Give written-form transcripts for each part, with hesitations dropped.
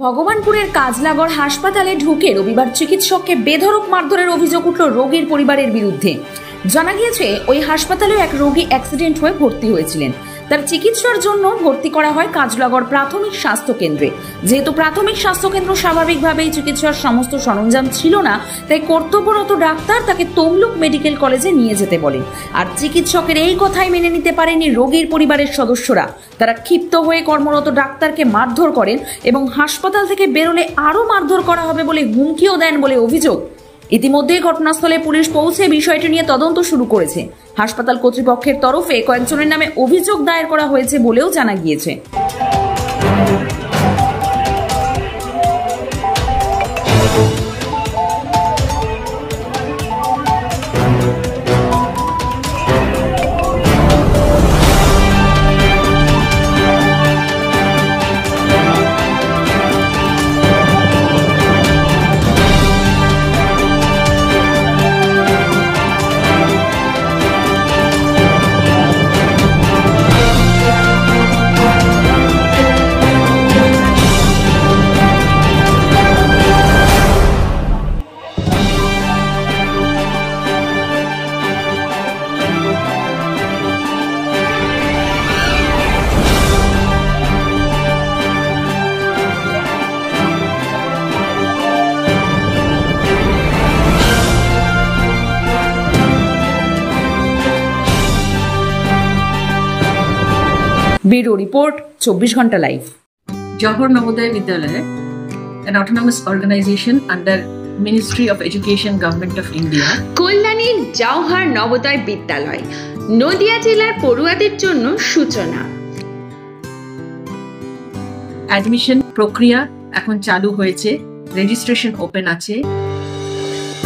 ভগবানপুরের কাজলাগড় হাসপাতালে ঢুকে রবিবার চিকিৎসককে বেধড়ক মারধরের অভিযোগ উঠল রোগীর পরিবারের বিরুদ্ধে। জানা গিয়েছে ওই হাসপাতালে এক রোগী অ্যাক্সিডেন্ট হয়ে ভর্তি হয়েছিলেন। তার চিকিৎসার জন্য ভর্তি করা হয় কাজলাগড় প্রাথমিক স্বাস্থ্য কেন্দ্রে। যেহেতু প্রাথমিক স্বাস্থ্য কেন্দ্র স্বাভাবিকভাবেই চিকিৎসার সমস্ত সরঞ্জাম ছিল না, তাই কর্তব্যরত ডাক্তার তাকে তমলুক মেডিকেল কলেজে নিয়ে যেতে বলেন। আর চিকিৎসকের এই কথাই মেনে নিতে পারেনি রোগীর পরিবারের সদস্যরা। তারা ক্ষিপ্ত হয়ে কর্মরত ডাক্তারকে মারধর করেন এবং হাসপাতাল থেকে বেরোলে আরও মারধর করা হবে বলে হুমকিও দেন বলে অভিযোগ। ইতিমধ্যে ঘটনাস্থলে পুলিশ পৌঁছে বিষয়টি নিয়ে তদন্ত শুরু করেছে। হাসপাতাল কর্তৃপক্ষের তরফে কয়েকজনের নামে অভিযোগ দায়ের করা হয়েছে বলেও জানা গিয়েছে। ব্যুরো রিপোর্ট 24 ঘন্টা live. Johor Navodaya Vidyalaya, an autonomous organization under Ministry of Education, Government of India. কল্যাণীর জওহর নবোদয় বিদ্যালয় নদিয়া জেলার পড়ুয়াদের জন্য সূচনা। অ্যাডমিশন প্রক্রিয়া এখন চালু হয়েছে, রেজিস্ট্রেশন ওপেন আছে।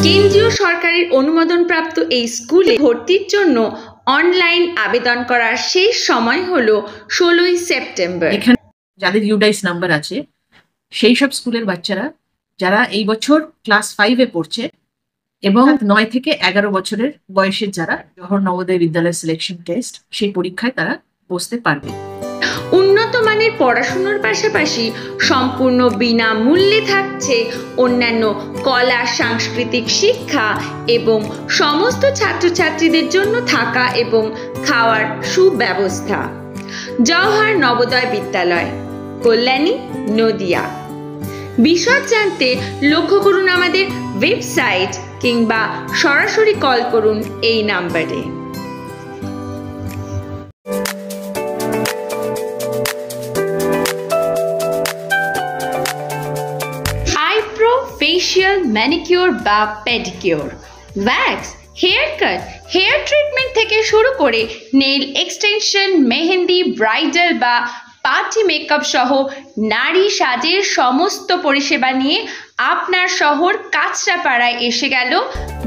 কেন্দ্রীয় সরকারের অনুমোদনপ্রাপ্ত এই স্কুলে ভর্তির জন্য অনলাইন আবেদন করার শেষ সময় হলো 16 সেপ্টেম্বর। এখানে যাদের ইউডাইস নাম্বার আছে সেই সব স্কুলের বাচ্চারা যারা এই বছর ক্লাস 5-এ পড়ছে এবং 9 থেকে 11 বছরের বয়সের যারা জওহর নবোদয় বিদ্যালয় সিলেকশন টেস্ট সেই পরীক্ষায় তারা বসতে পারবে। উন্নত মানের পড়াশোনার পাশাপাশি সম্পূর্ণ বিনামূল্যে থাকছে অন্যান্য কলা সাংস্কৃতিক শিক্ষা এবং সমস্ত ছাত্রছাত্রীদের জন্য থাকা এবং খাওয়ার সুব্যবস্থা। জওহর নবোদয় বিদ্যালয়, কল্যাণী, নদিয়া। বিশদ জানতে লক্ষ্য করুন আমাদের ওয়েবসাইট কিংবা সরাসরি কল করুন এই নাম্বারে। ফেশিয়াল, ম্যানিকিউর বা pedicure, wax, hair cut, hair treatment থেকে শুরু করে নেইল এক্সটেনশন, মেহেন্দি, ব্রাইডাল বা পার্টি মেকআপ সহ নারী সাজের সমস্ত পরিষেবা নিয়ে আপনার শহর কাঁচরাপাড়ায় এসে গেল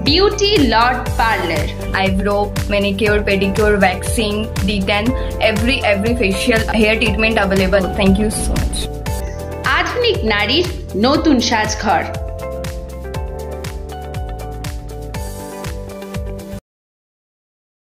beauty Lord parlour. Eyebrow, manicure, pedicure, waxing, detain, every facial hair treatment available. Thank you so much. আধুনিক নারীর নতুন সাজঘর।